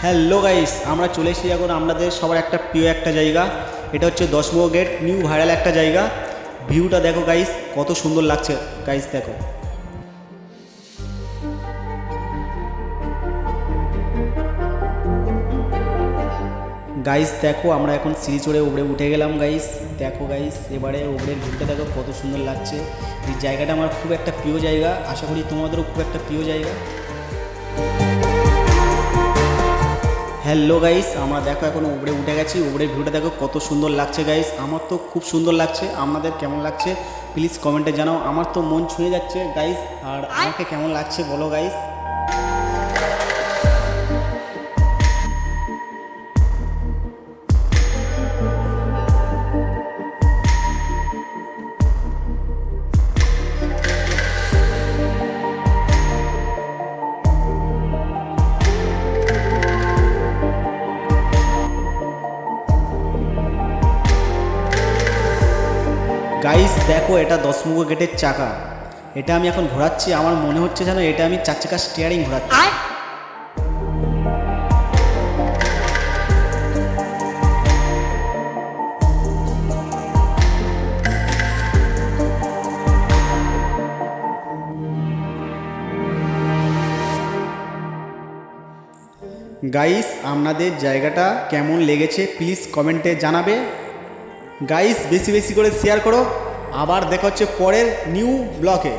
Hello guys, আমরা চলে এসেছি এখন আপনাদের সবার একটা প্রিয় একটা জায়গা। এটা হচ্ছে 10 নম্বর গেট, নিউ ভাইরাল একটা জায়গা। ভিউটা দেখো গাইস, কত সুন্দর লাগছে গাইস। দেখো গাইস, দেখো আমরা এখন সিঁড়ি চড়ে উপরে উঠে গেলাম গাইস। দেখো গাইস, এবারে উপরের ভিউটা দেখো কত সুন্দর লাগছে। এই জায়গাটা আমার খুব একটা প্রিয় জায়গা, আশা করি তোমাদেরও খুব একটা প্রিয় জায়গা। হ্যালো গাইস, আমরা দেখো এখন উপরে উঠে গেছি। উপরের ভিউটা দেখো কত সুন্দর লাগছে গাইস। আমার তো খুব সুন্দর লাগছে, আপনাদের কেমন লাগছে প্লিজ কমেন্টে জানাও। আমার তো মন ছুঁয়ে যাচ্ছে গাইস। আর আমাকে কেমন লাগছে বলো গাইস। গাইস দেখো, এটা 10 নম্বর গেটের চাকা। এটা আমি এখন ঘোরাচ্ছি, আমার মনে হচ্ছে যেন এটা আমি 4 চাকার স্টিয়ারিং ঘোরাচ্ছি। গাইস, আপনাদের জায়গাটা কেমন লেগেছে প্লিজ কমেন্টে জানাবে। গাইস বেশি বেশি করে শেয়ার করো। আবার দেখা হচ্ছে পরের নিউ ব্লগে।